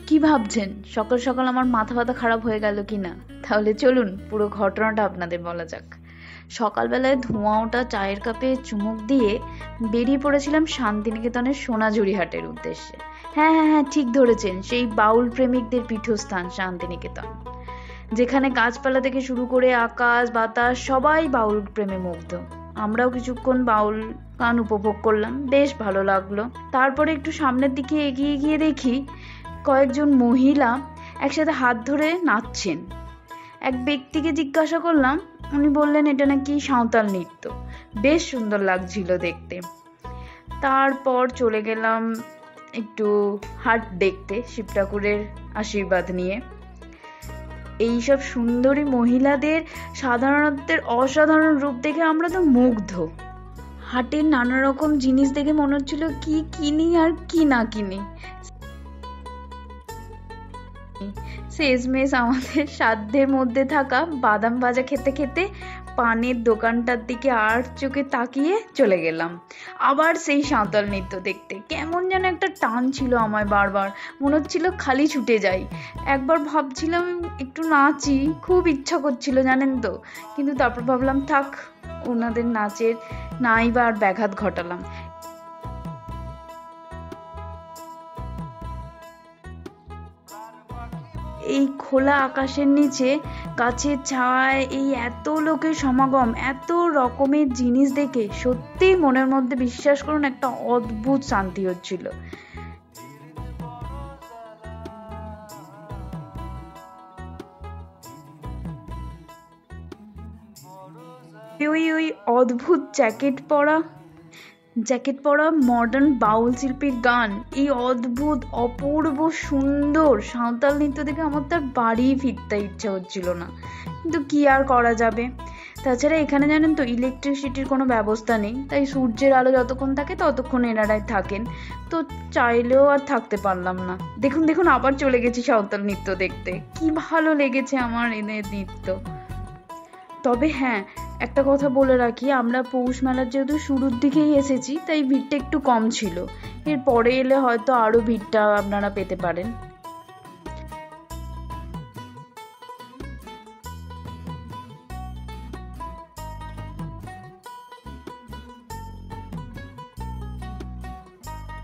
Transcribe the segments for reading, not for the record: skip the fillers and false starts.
কি ভাবছেন সকাল সকাল আমার মাথা ব্যথা খারাপ হয়ে গেল কিনা? তাহলে চলুন পুরো ঘটনাটা আপনাদের বলা যাক। সকালবেলায় ধোঁয়া ওঠা চায়ের কাপে চুমুক দিয়ে বেরিয়ে পড়েছিলাম শান্তিনিকেতনের সোনাঝুরি হাটের উদ্দেশ্যে। হ্যাঁ হ্যাঁ হ্যাঁ, ঠিক ধরেছেন, সেই বাউল প্রেমিকদের পীঠস্থান শান্তিনিকেতন, যেখানে গাছপালা থেকে শুরু করে আকাশ বাতাস সবাই বাউল প্রেমে মুগ্ধ। আমরাও কিছুক্ষণ বাউল গান উপভোগ করলাম, বেশ ভালো লাগলো। তারপরে একটু সামনের দিকে এগিয়ে গিয়ে দেখি কয়েকজন মহিলা একসাথে হাত ধরে নাচছেন। এক ব্যক্তিকে জিজ্ঞাসা করলাম, উনি বললেন এটা নাকি সাঁওতাল নৃত্য। বেশ সুন্দর লাগছিল দেখতে। তারপর চলে গেলাম একটু হাট দেখতে, শিব ঠাকুরের আশীর্বাদ নিয়ে। এইসব সুন্দরী মহিলাদের সাধারণত্বের অসাধারণ রূপ দেখে আমরা তো মুগ্ধ। হাটের নানা রকম জিনিস দেখে মনে হচ্ছিল কি কিনি আর কি না কিনি। শেষমেশ আমাদের সাধ্যের মধ্যে থাকা বাদাম ভাজা খেতে খেতে পানের দোকানটার দিকে আর চোখে তাকিয়ে চলে গেলাম। আবার সেই সাঁওতাল নৃত্য দেখতে কেমন যেন একটা টান ছিল আমায়, বারবার মনে হচ্ছিল খালি ছুটে যাই। একবার ভাবছিলাম একটু নাচি, খুব ইচ্ছা করছিল জানেন তো, কিন্তু তারপর ভাবলাম থাক, ওনাদের নাচের নাই বা আর ব্যাঘাত ঘটালাম। এই খোলা আকাশের নিচে গাছের ছায়ায় এই এত লোকের সমাগম, এত রকমের জিনিস দেখে সত্যি মনের মধ্যে বিশ্বাস করুন একটা অদ্ভুত শান্তি হচ্ছিল। ওই ওই অদ্ভুত জ্যাকেট পরা মডার্ন বাউল শিল্পীর গান, এই অদ্ভুত অপূর্ব সুন্দর সাঁওতাল নৃত্য দেখে আমার তার বাড়ি ফিরতে ইচ্ছা হচ্ছিল না, কিন্তু কি আর করা যাবে। তাছাড়া এখানে জানেন তো ইলেকট্রিসিটির কোনো ব্যবস্থা নেই, তাই সূর্যের আলো যতক্ষণ থাকে ততক্ষণ এনারাই থাকেন, তো চাইলেও আর থাকতে পারলাম না। দেখুন দেখুন, আবার চলে গেছি সাঁওতাল নৃত্য দেখতে। কি ভালো লেগেছে আমার এদের নৃত্য। তবে হ্যাঁ, একটা কথা বলে রাখি, আমরা পৌষ মেলার যেহেতু শুরুর দিকেই এসেছি তাই ভিড়টা একটু কম ছিল। এর পরে এলে হয়তো আরো ভিড়টা আপনারা পেতে পারেন।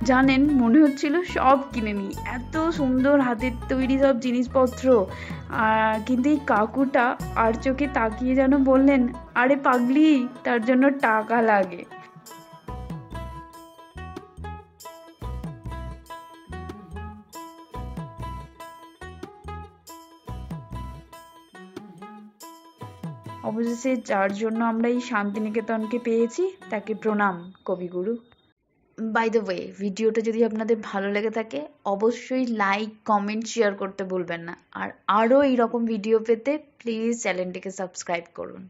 জানেন, মনে হচ্ছিল সব কিনে নিই, এত সুন্দর হাতের তৈরি সব জিনিসপত্র। কিন্তু এই কাকুটা আর চোখে তাকিয়ে যেন বললেন, আরে পাগলি, তার জন্য টাকা লাগে। অবশেষে যার জন্য আমরা এই শান্তিনিকেতনকে পেয়েছি তাকে প্রণাম কবিগুরু। বাই দ্য ওয়ে, ভিডিওটা যদি আপনাদের ভালো লেগে থাকে অবশ্যই লাইক কমেন্ট শেয়ার করতে ভুলবেন না, আর আরও এইরকম ভিডিও পেতে প্লিজ চ্যানেলটিকে সাবস্ক্রাইব করুন।